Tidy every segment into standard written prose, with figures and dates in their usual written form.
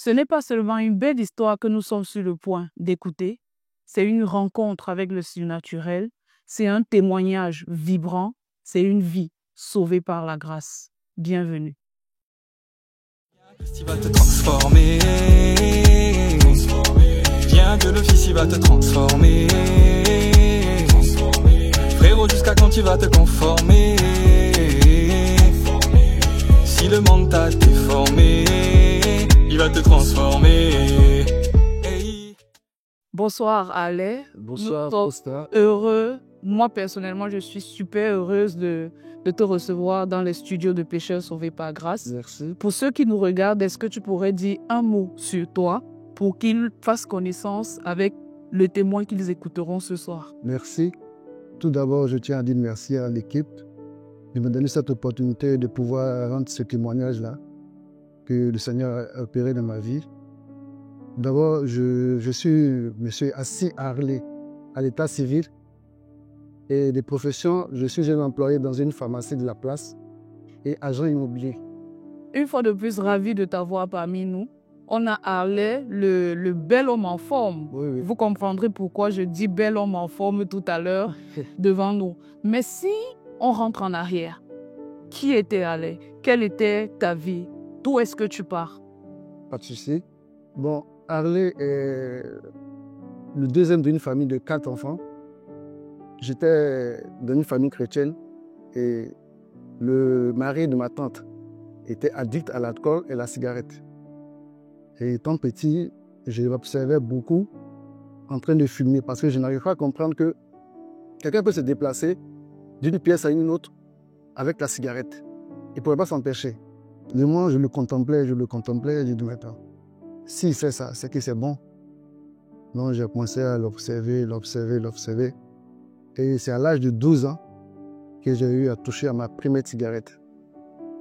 Ce n'est pas seulement une belle histoire que nous sommes sur le point d'écouter, c'est une rencontre avec le surnaturel, c'est un témoignage vibrant, c'est une vie sauvée par la grâce. Bienvenue. Il va te transformer. Viens que le Fils il va te transformer. Frérot, jusqu'à quand tu vas te conformer? Si le monde t'a déformé, il va te transformer. Hey. Bonsoir Alain. Bonsoir Nous sommes Costa. heureux. Moi personnellement, je suis super heureuse de te recevoir dans les studios de Pécheurs Sauvés par Grâce. Merci. Pour ceux qui nous regardent, est-ce que tu pourrais dire un mot sur toi pour qu'ils fassent connaissance avec le témoin qu'ils écouteront ce soir? Merci. Tout d'abord, je tiens à dire merci à l'équipe de me donner cette opportunité de pouvoir rendre ce témoignage-là que le Seigneur a opéré dans ma vie. D'abord, je suis monsieur Assis Harley à l'état civil et de profession, je suis un employé dans une pharmacie de la place et agent immobilier. Une fois de plus, ravi de t'avoir parmi nous. On a Harley, le bel homme en forme. Oui. Vous comprendrez pourquoi je dis bel homme en forme tout à l'heure devant nous. Mais si on rentre en arrière, qui était Harley? Quelle était ta vie? D'où est-ce que tu pars? Pas de souci. Bon, Harley est le deuxième d'une famille de 4 enfants. J'étais dans une famille chrétienne et le mari de ma tante était addict à l'alcool et à la cigarette. Et étant petit, je l'observais beaucoup en train de fumer parce que je n'arrivais pas à comprendre que quelqu'un peut se déplacer d'une pièce à une autre avec la cigarette. Il ne pouvait pas s'empêcher. Et moi, je le contemplais, et je dis maintenant, s'il fait ça, c'est que c'est bon. Donc j'ai commencé à l'observer. Et c'est à l'âge de 12 ans que j'ai eu à toucher à ma première cigarette.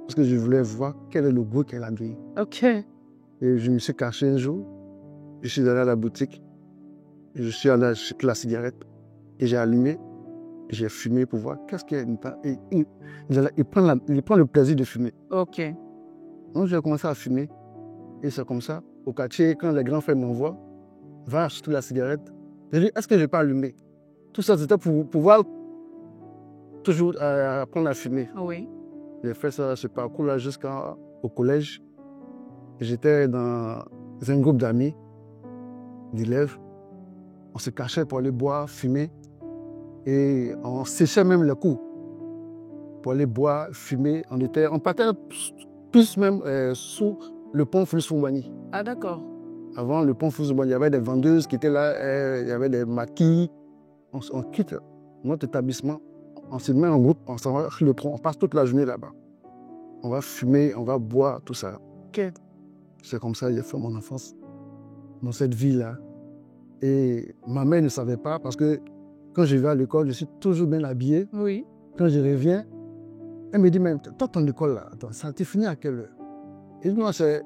Parce que je voulais voir quel est le goût qu'elle a donné. Ok. Et je me suis caché un jour. Je suis allé à la boutique. Je suis allé acheter la cigarette. Et j'ai allumé. J'ai fumé pour voir qu'est-ce qu'il y a. Il prend le plaisir de fumer. Ok. Donc j'ai commencé à fumer. Et c'est comme ça. Au quartier, quand les grands frères m'envoient, va acheter la cigarette. J'ai dit, est-ce que je peux allumer? Tout ça, c'était pour pouvoir toujours apprendre à fumer. Oui. J'ai fait ce parcours-là jusqu'au collège. J'étais dans un groupe d'amis, d'élèves. On se cachait pour aller boire, fumer. Et on séchait même les coups. Pour aller boire, fumer. On partait plus même sous le pont Fulsoumani. Ah d'accord. Avant le pont Fulsoumani, il y avait des vendeuses qui étaient là, il y avait des maquis. On quitte notre établissement, on se met en groupe, on s'en va sur le pont, on passe toute la journée là-bas. On va fumer, on va boire, tout ça. Ok. C'est comme ça que j'ai fait mon enfance, dans cette vie-là. Et ma mère ne savait pas, parce que quand je vais à l'école, je suis toujours bien habillé. Oui. Quand je reviens, elle me dit, mais toi, ton école là, attends, ça t'est fini à quelle heure? Et moi, c'est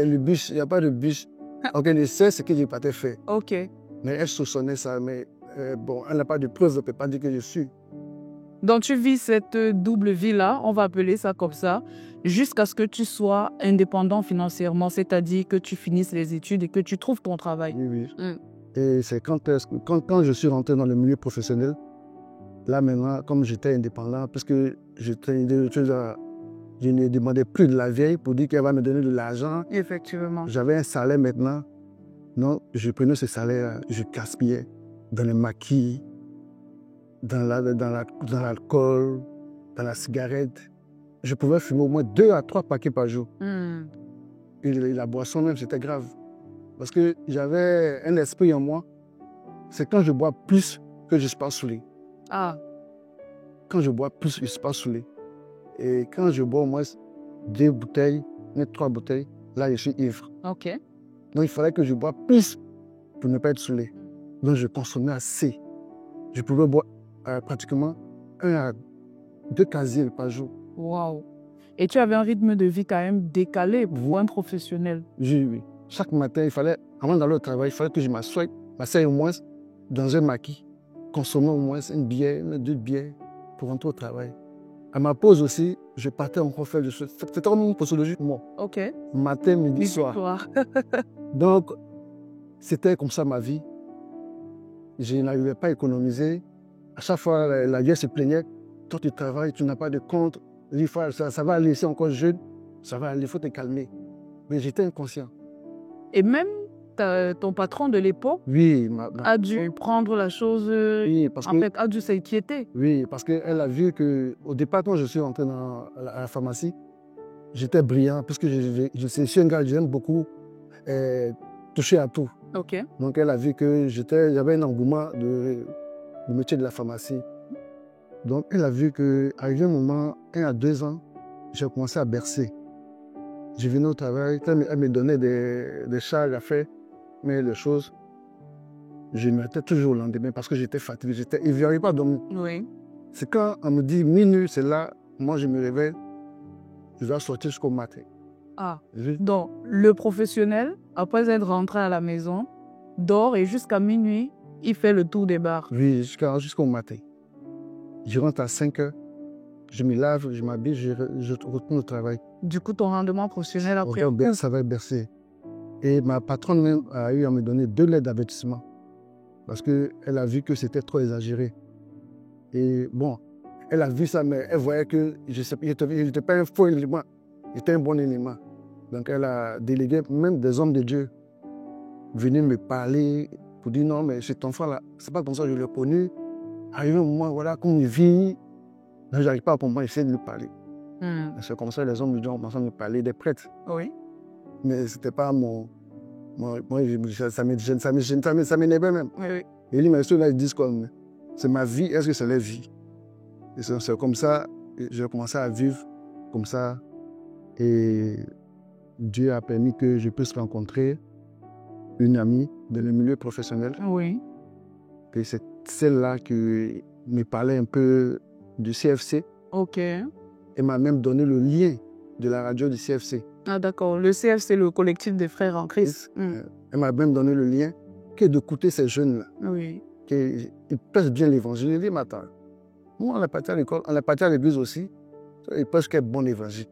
le bus, il n'y a pas de bus. Donc elle sait ce que je n'ai pas fait. Ok. Mais elle soupçonnait ça, mais bon, elle n'a pas de preuves, elle ne peut pas dire que je suis. Donc tu vis cette double vie-là, on va appeler ça comme ça, jusqu'à ce que tu sois indépendant financièrement, c'est-à-dire que tu finisses les études et que tu trouves ton travail. Oui. Et c'est quand je suis rentré dans le milieu professionnel, là maintenant, comme j'étais indépendant, parce que je ne demandais plus de la vieille pour dire qu'elle va me donner de l'argent. Effectivement. J'avais un salaire maintenant. Non, je prenais ce salaire, je gaspillais dans les maquis, dans l'alcool, dans la cigarette. Je pouvais fumer au moins 2 à 3 paquets par jour. Et la boisson même, c'était grave. Parce que j'avais un esprit en moi. C'est quand je bois plus que je ne suis pas saoulé. Ah. Quand je bois plus, je ne suis pas saoulé. Et quand je bois au moins 2 bouteilles, 3 bouteilles, là, je suis ivre. Ok. Donc, il fallait que je bois plus pour ne pas être saoulé. Donc, je consommais assez. Je pouvais boire pratiquement 1 à 2 casiers par jour. Waouh. Et tu avais un rythme de vie quand même décalé pour un professionnel. Oui. Chaque matin, avant d'aller au travail, il fallait que je m'asseye au moins dans un maquis, consommer au moins une bière, 2 bières pour rentrer au travail. À ma pause aussi, je partais encore faire des choses. C'était comme une posologie pour moi. Ok. Matin, midi, soir. L'histoire. Donc, c'était comme ça ma vie. Je n'arrivais pas à économiser. À chaque fois, la guerre se plaignait. Toi, tu travailles, tu n'as pas de compte. Il faut, ça va aller, c'est encore jeune. Ça va aller, il faut te calmer. Mais j'étais inconscient. Et même ton patron de l'époque Oui, a dû prendre la chose, oui, parce en que, fait, a dû s'inquiéter. oui, parce qu'elle a vu qu'au départ, quand je suis entré à la pharmacie, j'étais brillant, parce que je suis un gars, j'aime beaucoup toucher à tout. Ok. Donc, elle a vu que j'avais un engouement du métier de la pharmacie. Donc, elle a vu qu'arrivé un moment, 1 à 2 ans, j'ai commencé à bercer. Je venais au travail, elle me donnait des charges à faire, mais les choses, je me mettais toujours au lendemain parce que j'étais fatigué, je n'arrivais pas à dormir. Oui. C'est quand on me dit minuit, c'est là, moi je me réveille, je dois sortir jusqu'au matin. Ah. Oui. Donc, le professionnel, après être rentré à la maison, dort et jusqu'à minuit, il fait le tour des bars. Oui, jusqu'au matin. Je rentre à 5 heures, je me lave, je m'habille, je retourne au travail. Du coup, ton rendement professionnel a pris. Ça va bercer. Et ma patronne même a eu à me donner 2 lettres d'avertissement parce qu'elle a vu que c'était trop exagéré. Et bon, elle a vu ça, mais elle voyait que je n'étais pas un faux élément, j'étais un bon élément. Donc elle a délégué même des hommes de Dieu venir me parler pour dire non, mais cet enfant-là, c'est pas comme ça que je l'ai connu. Arrivé un moment, voilà, comme il vit, je n'arrive pas pour moi, j'essaie de lui parler. C'est comme ça que les hommes de Dieu ont commencé à me parler, des prêtres. Oui. Mais ce n'était pas moi, ça m'énervait même. Oui, oui. Et les messieurs là, ils disent comme, c'est ma vie, est-ce que c'est leur vie? Et c'est comme ça, j'ai commencé à vivre comme ça. Et Dieu a permis que je puisse rencontrer une amie dans le milieu professionnel. Oui. Et c'est celle-là qui me parlait un peu du CFC. Ok. Elle m'a même donné le lien de la radio du CFC. Ah d'accord, le CF, c'est le collectif des frères en Christ. Elle m'a même donné le lien que d'écouter ces jeunes-là, Oui. qu'ils prêchent bien l'évangile. Je dis, mais attends, nous on est parti à l'école, on est parti à l'église aussi, ils prêchent quel bon évangile.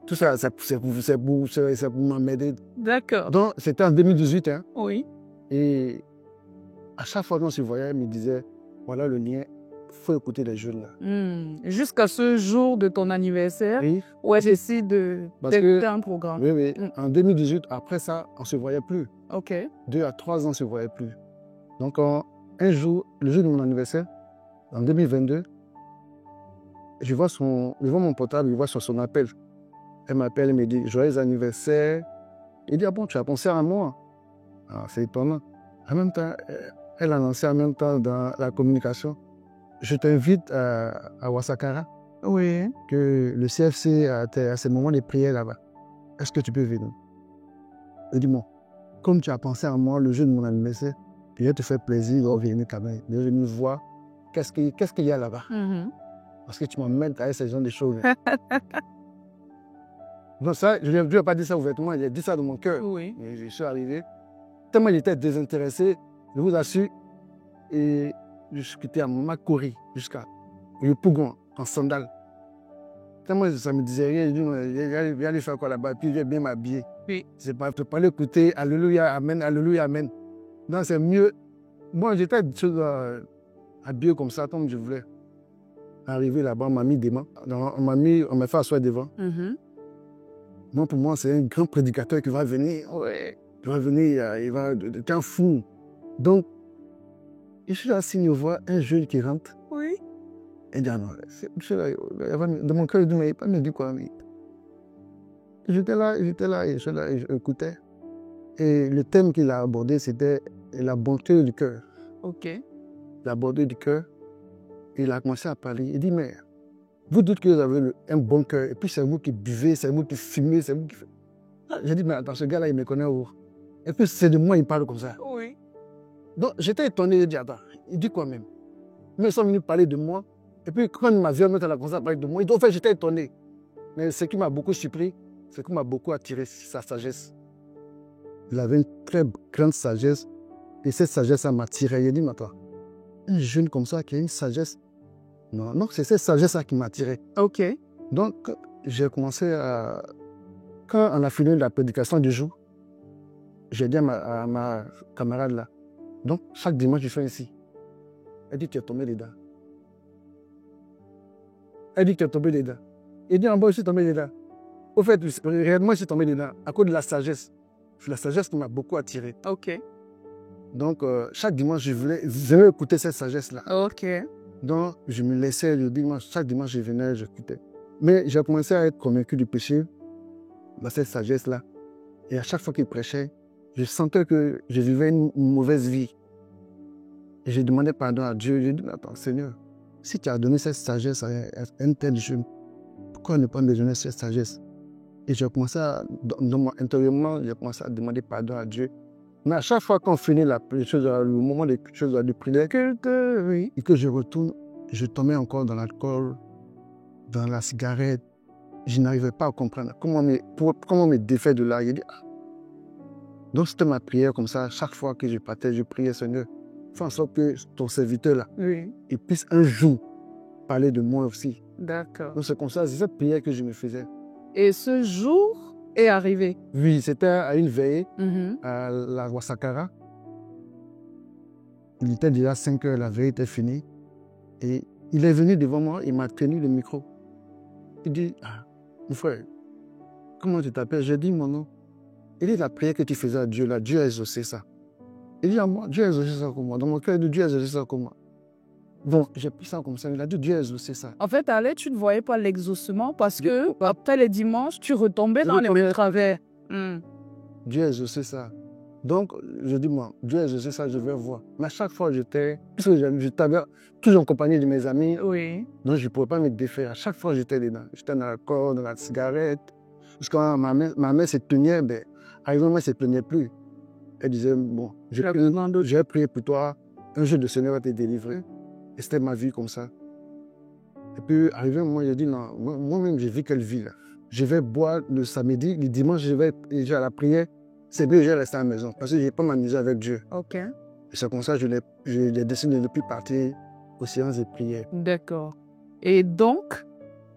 Tout ça, c'est pour m'aider. D'accord. Donc, c'était en 2018. Hein, Oui. et à chaque fois qu'on se voyait, elle me disait, voilà le lien, il faut écouter les jeunes là. Jusqu'à ce jour de ton anniversaire, Oui, où elle décide d'écouter un programme. oui, oui. En 2018, après ça, on ne se voyait plus. Ok. 2 à 3 ans, on ne se voyait plus. Donc, un jour, le jour de mon anniversaire, en 2022, je vois mon portable, je vois sur son appel. Elle m'appelle, elle me dit, joyeux anniversaire. Il dit, ah bon, tu as pensé à moi? Ah, c'est étonnant. En même temps, elle annonçait en même temps dans la communication, je t'invite à Wasakara, Oui. que le CFC a ses moments de prière là-bas. Est-ce que tu peux venir? Je dis, bon, comme tu as pensé à moi le jour de mon anniversaire, je vais te faire plaisir de revenir quand même. De venir voir qu'est-ce qu'il y a là-bas. Parce que tu m'emmènes à ce genre de choses. Donc ça, je ne vais pas dire ça ouvertement, j'ai dit ça dans mon cœur. Oui. Et je suis arrivé. Tellement j'étais désintéressé, je vous assure, et je quittais à Makori jusqu'à le Pougon, en sandales. Tellement ça me disait rien, je dis, je vais aller faire quoi là-bas, puis je vais bien m'habiller. Oui. C'est pas te parler, écouter, alléluia, amen, alléluia, amen. Non, c'est mieux. Moi, j'étais habillé comme ça, comme je voulais. Arrivé là-bas, on m'a mis devant. On m'a fait asseoir devant. Moi, pour moi, c'est un grand prédicateur qui va venir. Ouais. Il va venir, il va être un fou. Donc, je suis assis, je vois un jeune qui rentre. Oui. Et dit, ah non, dans mon cœur, je dis, mais il pas me dire quoi. J'étais là, et j'écoutais. Et le thème qu'il a abordé, c'était la bonté du cœur. Ok. La bonté du cœur. Il a commencé à parler. Il dit, mais vous dites que vous avez un bon cœur, et puis c'est vous qui buvez, c'est vous qui fumez, c'est vous qui faites. J'ai dit, mais attends, ce gars-là, il me connaît où? Et puis c'est de moi, il parle comme ça. Oui. Donc j'étais étonné, j'ai dit, attends, il dit quoi même? Mais ils sont venus parler de moi, et puis quand il m'a vu mettre à la conscience à parler de moi, en fait, j'étais étonné. Mais ce qui m'a beaucoup surpris, ce qui m'a beaucoup attiré, c'est sa sagesse. Il avait une très grande sagesse, et cette sagesse, ça m'a attiré. J'ai dit, mais attends, un jeune comme ça qui a une sagesse, Non, donc c'est cette sagesse-là qui m'attirait. Ok. Donc, j'ai commencé à... Quand on a fini la prédication du jour, j'ai dit à ma camarade là, donc chaque dimanche, je fais ici. Elle dit, tu es tombé dedans. Elle dit, tu es tombé dedans. Il dit, en bas, je suis tombé dedans. Au fait, réellement, je suis tombé dedans à cause de la sagesse. C'est la sagesse qui m'a beaucoup attiré. Ok. Donc, chaque dimanche, je venais écouter cette sagesse-là. Ok. Donc, je me laissais le dimanche. Chaque dimanche, je venais, j'écoutais. Mais j'ai commencé à être convaincu du péché dans cette sagesse-là. Et à chaque fois qu'il prêchait, je sentais que je vivais une mauvaise vie. Et je demandais pardon à Dieu. Je dis, attends, Seigneur, si tu as donné cette sagesse à un tel jeune, pourquoi ne pas me donner cette sagesse? Et j'ai commencé à, intérieurement, j'ai commencé à demander pardon à Dieu. Mais à chaque fois qu'on finit le moment des choses de prière, Oui. et que je retourne, je tombais encore dans l'alcool, dans la cigarette. Je n'arrivais pas à comprendre comment me défaire de là. Donc c'était ma prière comme ça. Chaque fois que je partais, je priais, Seigneur, fais en sorte que ton serviteur là, Oui. il puisse un jour parler de moi aussi. D'accord. Donc c'est comme ça, c'est cette prière que je me faisais. Et ce jour est arrivé. Oui, c'était à une veillée Mhm. à la Wasakara. Il était déjà 5 heures, la veille était finie. Et il est venu devant moi, il m'a tenu le micro. Il dit, ah, mon frère, comment tu t'appelles? J'ai dit mon nom. Il dit, la prière que tu faisais à Dieu, là, Dieu a exaucé ça. Il dit à moi, Dieu a exaucé ça comme moi. Dans mon cœur, il dit, Dieu a exaucé ça comme moi. Bon, j'ai pris ça comme ça. Il a dit, Dieu a exaucé ça. En fait, Alain, tu ne voyais pas l'exaucement parce que après les dimanches, tu retombais dans les mêmes travers. Dieu a exaucé ça. Donc, je dis, moi, Dieu a exaucé ça, je vais voir. Mais à chaque fois, puisque j'étais toujours en compagnie de mes amis, Oui. donc je ne pouvais pas me défaire. À chaque fois, j'étais dedans. J'étais dans l'alcool, dans la cigarette. Parce que quand ma mère se plaignait, ben, arrivé, moi, elle ne se plaignait plus. Elle disait, bon, j'ai prié pour toi, un jour le Seigneur va te délivrer. Et c'était ma vie comme ça. Et puis, arrivé un moment, j'ai dit, non, moi-même, j'ai vu quelle vie là. Je vais boire le samedi, le dimanche, je vais à la prière. C'est mieux que je reste à la maison parce que je n'ai pas m'amuser avec Dieu. Ok. Et c'est comme ça que j'ai décidé de ne plus partir aux séances de prière. D'accord. Et donc,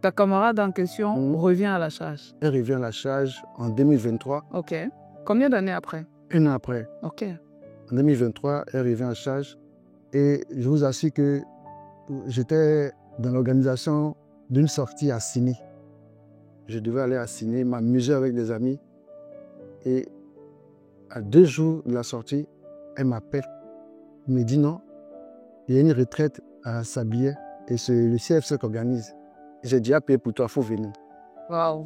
ta camarade en question revient à la charge. Elle revient à la charge en 2023. Ok. Combien d'années après? 1 an après. Ok. En 2023, elle revient à charge. Et je vous assure que j'étais dans l'organisation d'une sortie à Sini. Je devais aller à Sini, m'amuser avec des amis. Et à 2 jours de la sortie, elle m'appelle. Elle me dit non, il y a une retraite à Sablier et c'est le CFC qui organise. J'ai déjà payé pour toi, il faut venir. Waouh.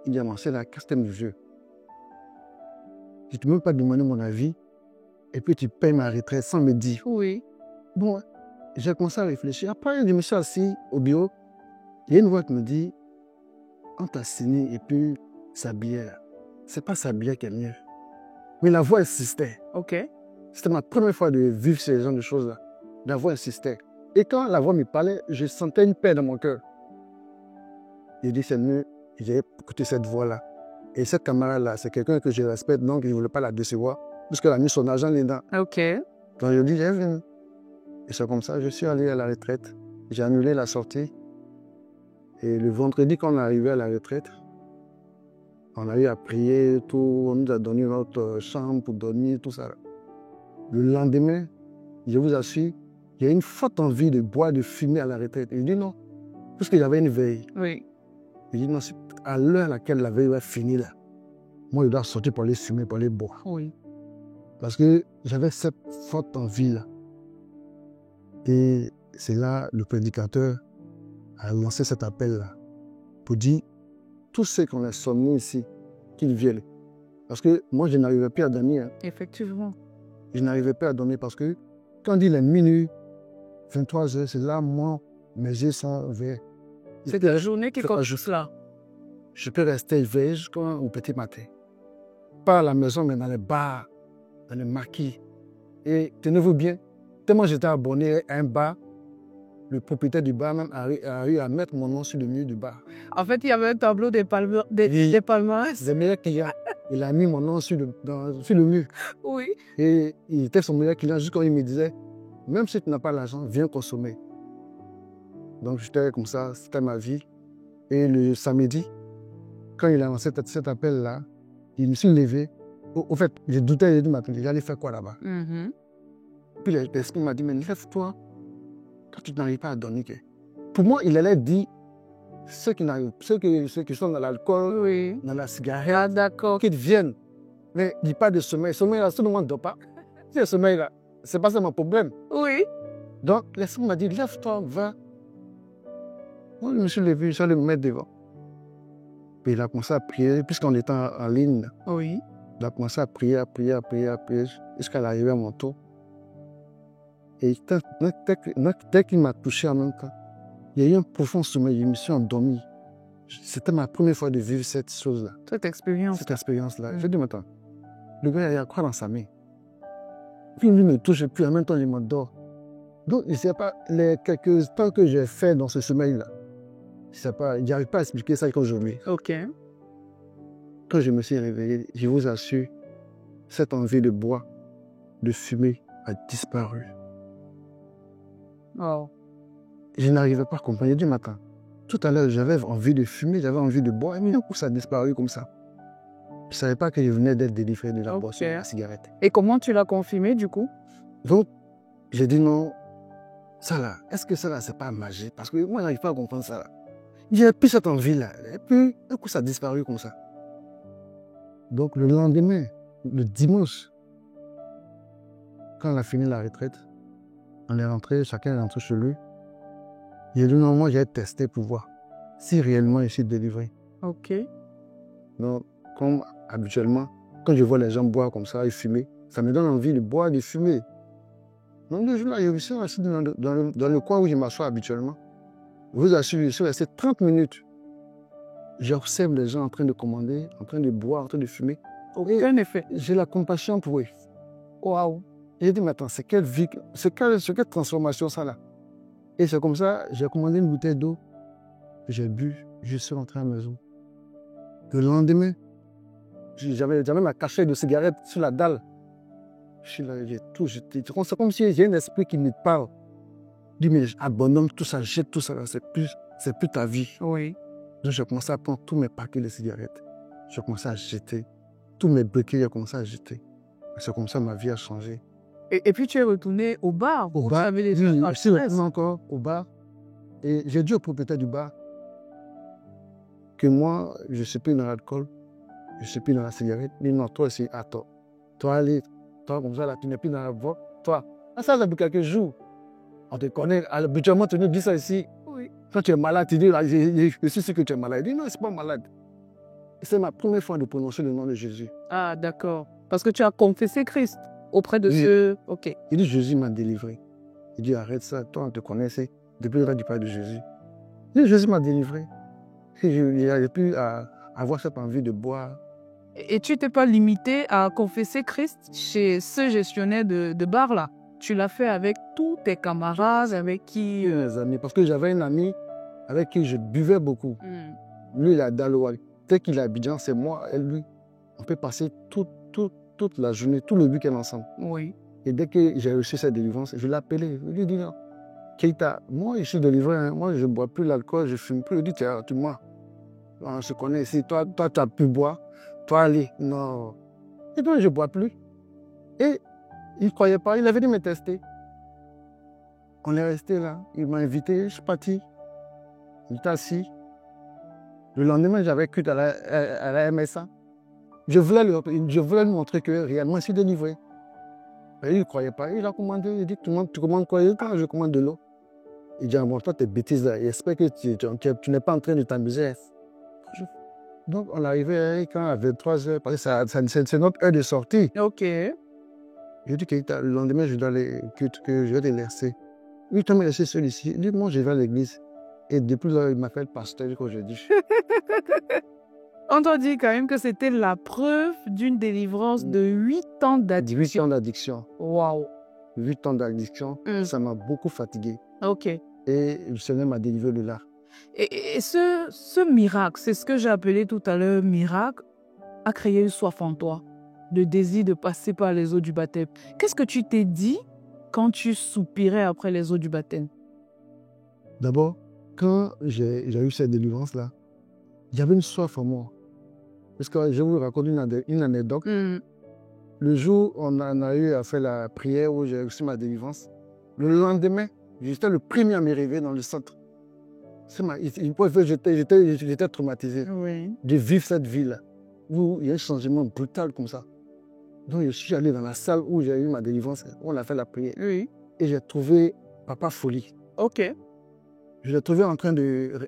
Il dit à moi, c'est la castème du jeu. Je ne t'ai même pas demandé mon avis et puis tu payes ma retraite sans me dire. Oui. Bon, j'ai commencé à réfléchir. Après, je me suis assis au bureau. Il y a une voix qui me dit, entre Assini et puis Sablier, c'est pas Sablier qui est mieux. Mais la voix insistait. Ok. C'était ma première fois de vivre ce genre de choses-là. La voix insistait. Et quand la voix me parlait, je sentais une paix dans mon cœur. J'ai dit, c'est mieux, j'ai écouté cette voix-là. Et cette camarade-là, c'est quelqu'un que je respecte, donc je ne voulais pas la décevoir, puisqu'elle a mis son argent dedans. Ok. Donc je dis, j'ai venu. Et c'est comme ça, je suis allé à la retraite. J'ai annulé la sortie. Et le vendredi, quand on est arrivé à la retraite, on a eu à prier, tout, on nous a donné notre chambre pour dormir, tout ça. Le lendemain, je vous assure, il y a une forte envie de boire, de fumer à la retraite. Et je dis non, puisqu'il y avait une veille. Oui. Je dis non, c'est à l'heure à laquelle la veille va finir là. Moi, je dois sortir pour aller fumer, pour aller boire. Oui. Parce que j'avais cette forte envie là. Et c'est là le prédicateur a lancé cet appel là pour dire tous ceux qu'on a somnés ici, qu'ils viennent. Parce que moi, je n'arrivais plus à dormir. Effectivement. Je n'arrivais pas à dormir parce que quand on dit les minuit, 23 heures, c'est là, moi, mes yeux sont verts. C'est la journée qui commence là. Je peux rester éveillé jusqu'au petit matin. Pas à la maison, mais dans les bars, dans les maquis. Et tenez-vous bien, tellement j'étais abonné à un bar, le propriétaire du bar même a eu à mettre mon nom sur le mur du bar. En fait, il y avait un tableau des palmarès. C'est le meilleur client. Il a mis mon nom sur le mur. Oui. Et il était son meilleur client jusqu'à il me disait, même si tu n'as pas l'argent, viens consommer. Donc, j'étais comme ça, c'était ma vie. Et le samedi, quand il a lancé cet appel-là, je me suis levé. Au fait, je doutais, j'ai dit, j'allais faire quoi là-bas? Puis l'esprit m'a dit, mais lève-toi quand tu n'arrives pas à dormir. Pour moi, il allait dire, ceux qui sont dans l'alcool, Oui. dans la cigarette, Ah, d'accord. qu'ils viennent. Mais il n'y a pas de sommeil. Le sommeil, là, tout le monde ne dort pas. Si le sommeil, là, c'est pas ça mon problème. Oui. Donc, l'esprit m'a dit, lève-toi, va. Moi, je me suis levé, je suis allé me mettre devant. Puis il a commencé à prier, puisqu'on était en ligne. Oui. Il a commencé à prier, jusqu'à l'arrivée à mon tour. Et dès qu'il m'a touché en même temps, il y a eu un profond sommeil, je me suis endormi. C'était ma première fois de vivre cette chose-là. Cette expérience. Cette expérience-là. J'ai dit, mais attends, le gars, il a quoi dans sa main? Puis il ne me touche plus, en même temps, il m'endort. Donc, je ne sais pas, les quelques temps que j'ai fait dans ce sommeil-là, je n'arrive pas à expliquer ça qu'aujourd'hui. Ok. Quand je me suis réveillé, je vous assure, cette envie de boire, de fumer, a disparu. Oh. Je n'arrivais pas à comprendre. J'ai dit, mais attends, tout à l'heure, j'avais envie de fumer, j'avais envie de boire, mais d'un coup, ça a disparu comme ça. Je ne savais pas que je venais d'être délivré de la boisson, de la cigarette. Et comment tu l'as confirmé, du coup? Donc, j'ai dit non, ça là, est-ce que ça là, c'est pas magique? Parce que moi, je n'arrive pas à comprendre ça là. J'ai plus cette envie-là. Et puis, d'un coup, ça a disparu comme ça. Donc, le lendemain, le dimanche, quand on a fini la retraite, on est rentré, chacun est rentré chez lui. J'ai dit non, moi, j'ai testé pour voir si réellement je suis délivré. Ok. Donc, comme habituellement, quand je vois les gens boire comme ça et fumer, ça me donne envie de boire et de fumer. Donc, le jour-là, je suis resté dans le coin où je m'assois habituellement. Je vous assure, je suis resté 30 minutes. J'observe les gens en train de commander, en train de boire, en train de fumer. Aucun effet. J'ai la compassion pour eux. Waouh. J'ai dit, mais attends, c'est quelle vie, c'est quelle transformation ça là? Et c'est comme ça, j'ai commandé une bouteille d'eau, j'ai bu, je suis rentré à la maison. Le lendemain, j'avais ma cachette de cigarette sur la dalle. Je suis là, j'ai tout jeté. C'est comme si j'ai un esprit qui me parle. Je dis, mais abandonne tout ça, jette tout ça, c'est plus ta vie. Oui. Donc, j'ai commencé à prendre tous mes paquets de cigarettes. J'ai commencé à jeter. Tous mes briquets, j'ai commencé à jeter. C'est comme ça que ma vie a changé. Et puis tu es retourné au bar. Au bar, je suis retourné encore au bar. Et j'ai dit au propriétaire du bar que moi, je ne suis plus dans l'alcool, je ne suis plus dans la cigarette. Il dit non, toi aussi, attends. Toi, allez, toi, comme ça, là, tu n'es plus dans la voie. Toi, ça depuis quelques jours. On te connaît. Habituellement, tu nous dis ça ici. Oui. Quand tu es malade, tu dis, là, je suis sûr que tu es malade. Il dit non, je ne suis pas malade. C'est ma première fois de prononcer le nom de Jésus. Ah, d'accord. Parce que tu as confessé Christ auprès de ceux... Ok. Il dit, Jésus m'a délivré. Il dit, arrête ça, toi, on te connaissait. Depuis le temps, tu parles de Jésus. Il dit, Jésus m'a délivré. Et je n'avais plus à avoir cette envie de boire. Et tu t'es pas limité à confesser Christ chez ce gestionnaire de bar là? Tu l'as fait avec tous tes camarades, avec qui... Mes amis, parce que j'avais un ami avec qui je buvais beaucoup. Lui, il est à Daloa. Dès qu'il est à Abidjan, c'est moi et lui. On peut passer toute la journée, tout le week-end ensemble. Oui. Et dès que j'ai reçu cette délivrance, je l'ai appelé. Je lui ai dit, non, Keita, moi, je suis délivré. Hein. Moi, je ne bois plus l'alcool, je ne fume plus. Il dit, tu moi. On se connaît ici. Toi, tu as pu boire. Toi, allez. Non. Et toi, je ne bois plus. Et il ne croyait pas. Il avait dit me tester. On est resté là. Il m'a invité. Je suis parti. Il était assis. Le lendemain, j'avais cru à la MSA. Je voulais lui montrer que réellement, je suis délivré. Mais il ne croyait pas. Il a commandé. Il dit, tu commandes quoi? Je commande de l'eau. Il dit, bon, toi, tes bêtises là. J'espère que tu n'es pas en train de t'amuser. Donc, on arrivait quand à 23h, parce que c'est notre heure de sortie. Ok. Je dis que le lendemain, je dois que je vais te laisser. Oui, tu m'as laissé seul ici. Il dit, moi, je vais à l'église. Et depuis là, il m'appelle pasteur aujourd'hui. On t'a dit quand même que c'était la preuve d'une délivrance de 8 ans d'addiction. 8 ans d'addiction. Waouh. 8 ans d'addiction, ça m'a beaucoup fatigué. Ok. Et le Seigneur m'a délivré de là. Et ce miracle, c'est ce que j'ai appelé tout à l'heure miracle, a créé une soif en toi, le désir de passer par les eaux du baptême. Qu'est-ce que tu t'es dit quand tu soupirais après les eaux du baptême? D'abord, quand j'ai eu cette délivrance-là, il y avait une soif en moi. Parce que je vous raconte une anecdote. Le jour où on a eu à faire la prière où j'ai reçu ma délivrance, le lendemain, j'étais le premier à me réveiller dans le centre. J'étais traumatisé Oui. de vivre cette vie-là, où il y a un changement brutal comme ça. Donc je suis allé dans la salle où j'ai eu ma délivrance, où on a fait la prière. Oui. Et j'ai trouvé Papa Folie. OK. Je l'ai trouvé en train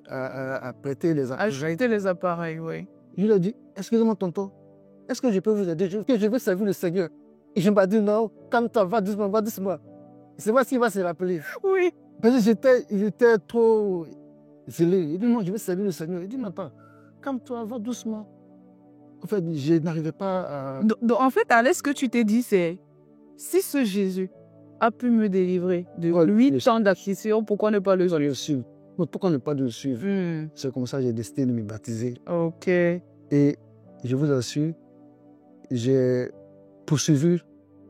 à prêter les appareils. Ajouter les appareils, oui. Je lui ai dit, excusez-moi tonton, est-ce que je peux vous aider? Je veux servir le Seigneur. Et je m'a dit non, calme-toi, va doucement, va doucement. C'est moi qui va se rappeler. Oui. Parce que j'étais trop zélé. Il dit non, je veux servir le Seigneur. Il dit mais attends, calme-toi, va doucement. En fait, je n'arrivais pas à... Donc, en fait, Alain, ce que tu t'es dit, c'est si ce Jésus a pu me délivrer de 8 ans d'affliction, pourquoi ne pas le suivre? Pourquoi ne pas le suivre? C'est comme ça que j'ai décidé de me baptiser. OK. Et je vous assure, j'ai poursuivi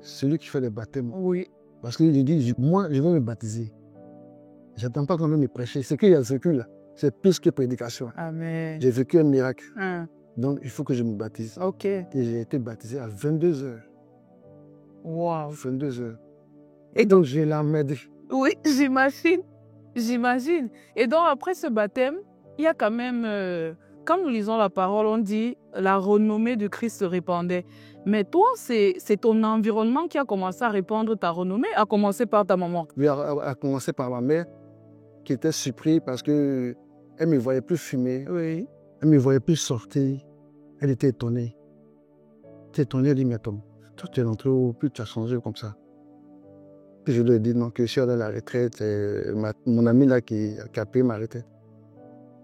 celui qui fait les baptêmes. Oui. Parce que je dis, moi, je veux me baptiser. Je n'attends pas qu'on me prêcher. Ce qu'il y a vécu là, c'est plus que prédication. Amen. J'ai vécu un miracle. Donc, il faut que je me baptise. OK. Et j'ai été baptisé à 22h. Wow. 22h. Et donc, j'ai l'emmerdé. Oui, j'imagine. J'imagine. Et donc, après ce baptême, il y a quand même, quand nous lisons la parole, on dit la renommée de Christ se répandait. Mais toi, c'est ton environnement qui a commencé à répandre ta renommée, à commencer par ta maman. Oui, à commencer par ma mère, qui était surprise parce qu'elle ne me voyait plus fumer. Oui. Elle ne me voyait plus sortir. Elle était étonnée. Elle était étonnée, elle dit, mais Tom, toi, tu es rentré où, puis tu as changé comme ça. Puis je lui ai dit non, que je suis dans la retraite. Mon ami là qui a payé ma retraite.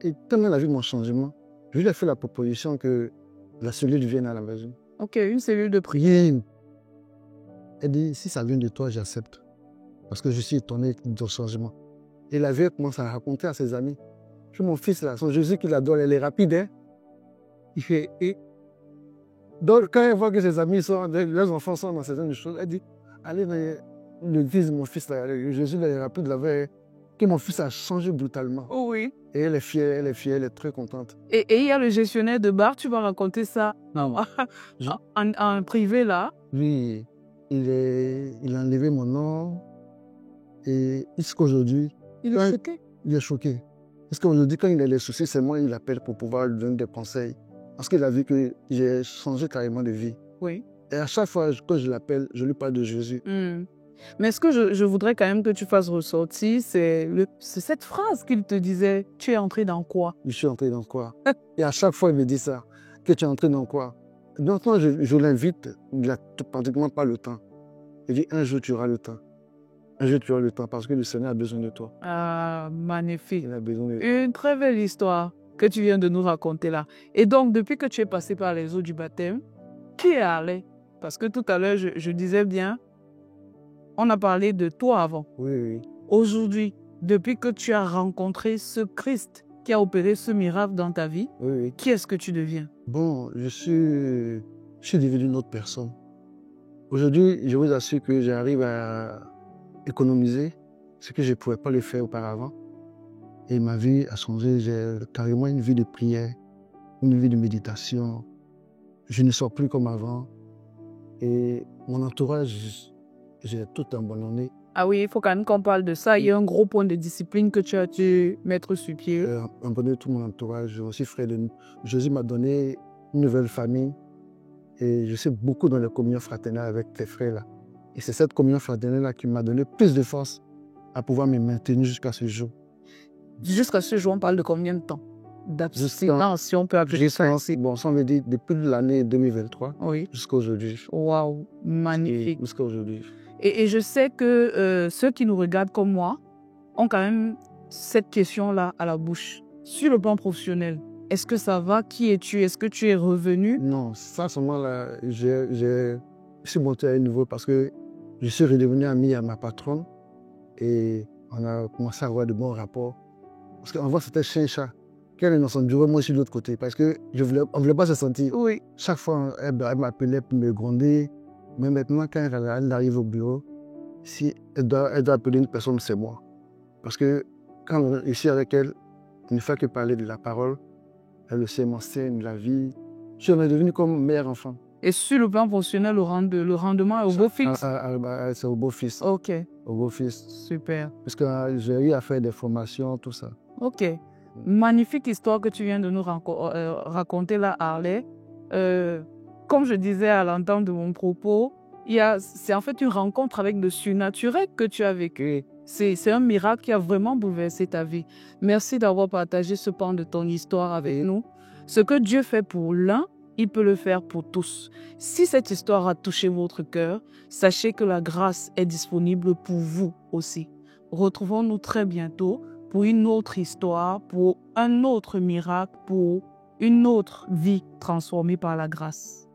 Et tellement elle a vu mon changement, je lui ai fait la proposition que la cellule vienne à la maison. OK, une cellule de prière. Elle dit, si ça vient de toi, j'accepte. Parce que je suis étonné de ton changement. Et la vieille commence à raconter à ses amis. Je mon fils là, son Jésus qu'il adore, elle est rapide. Hein? Il fait, et donc quand elle voit que ses amis sont, leurs enfants sont dans certaines choses, elle dit, allez dans l'église de mon fils là, Jésus là, est rapide là-bas, que mon fils a changé brutalement. Oui. Et elle est fière, elle est très contente. Et il y a le gestionnaire de bar, tu vas raconter ça en privé là. Oui, il a enlevé mon nom et jusqu'aujourd'hui, il est choqué. Il est choqué. Parce qu'aujourd'hui, quand il a les soucis, c'est moi qu'il appelle pour pouvoir lui donner des conseils. Parce qu'il a vu que j'ai changé carrément de vie. Oui. Et à chaque fois que je l'appelle, je lui parle de Jésus. Mais ce que je voudrais quand même que tu fasses ressortir, c'est cette phrase qu'il te disait, tu es entré dans quoi? Je suis entré dans quoi? Et à chaque fois, il me dit ça, que tu es entré dans quoi? Donc moi, je l'invite, il n'a pratiquement pas le temps. Il dit, un jour, tu auras le temps. Un jour, tu auras le temps parce que le Seigneur a besoin de toi. Ah, magnifique. Il a besoin de toi. Une très belle histoire que tu viens de nous raconter là. Et donc, depuis que tu es passé par les eaux du baptême, qui est allé? Parce que tout à l'heure, je disais bien, on a parlé de toi avant. Oui. Aujourd'hui, depuis que tu as rencontré ce Christ qui a opéré ce miracle dans ta vie, qui est-ce que tu deviens? Bon, je suis devenu une autre personne. Aujourd'hui, je vous assure que j'arrive à économiser ce que je ne pouvais pas le faire auparavant. Et ma vie a changé. J'ai carrément une vie de prière, une vie de méditation. Je ne sors plus comme avant. Et mon entourage, j'ai tout abandonné. Ah oui, il faut quand même qu'on parle de ça. Il y a un gros point de discipline que tu as dû mettre sur pied. J'ai abandonné tout mon entourage. Je suis frère de... Jésus m'a donné une nouvelle famille. Et je suis beaucoup dans la communion fraternelle avec tes frères-là. Et c'est cette communion fraternelle-là qui m'a donné plus de force à pouvoir me maintenir jusqu'à ce jour. Jusqu'à ce jour, on parle de combien de temps d'abstinence, si on peut appeler ça ainsi? Bon, ça veut dire depuis l'année 2023 jusqu'à aujourd'hui. Waouh, magnifique. Jusqu'à aujourd'hui. Et je sais que ceux qui nous regardent comme moi ont quand même cette question-là à la bouche. Sur le plan professionnel, est-ce que ça va? Qui es-tu? Est-ce que tu es revenu? Non, ça, à ce moment-là, je suis monté à un niveau parce que je suis redevenu ami à ma patronne et on a commencé à avoir de bons rapports. Parce qu'avant, c'était chien et chat. Qu'elle est dans son bureau, moi, je suis de l'autre côté. Parce qu'on ne voulait pas se sentir. Oui. Chaque fois, elle m'appelait pour me gronder. Mais maintenant, quand elle arrive au bureau, si elle doit appeler une personne, c'est moi. Parce que quand je suis avec elle, ne fait que parler de la parole. Elle aussi m'enseigne la vie. Je suis devenu comme meilleur enfant. Et sur le plan professionnel, le rendement est au beau fixe. C'est au beau-fils. Ok, Au beau-fils. super. Parce que j'ai eu à faire des formations, tout ça. Ok. Magnifique histoire que tu viens de nous raconter là, Harley. Comme je disais à l'entente de mon propos, c'est en fait une rencontre avec le surnaturel que tu as vécu. C'est un miracle qui a vraiment bouleversé ta vie. Merci d'avoir partagé ce pan de ton histoire avec nous. Ce que Dieu fait pour l'un, il peut le faire pour tous. Si cette histoire a touché votre cœur, sachez que la grâce est disponible pour vous aussi. Retrouvons-nous très bientôt pour une autre histoire, pour un autre miracle, pour une autre vie transformée par la grâce.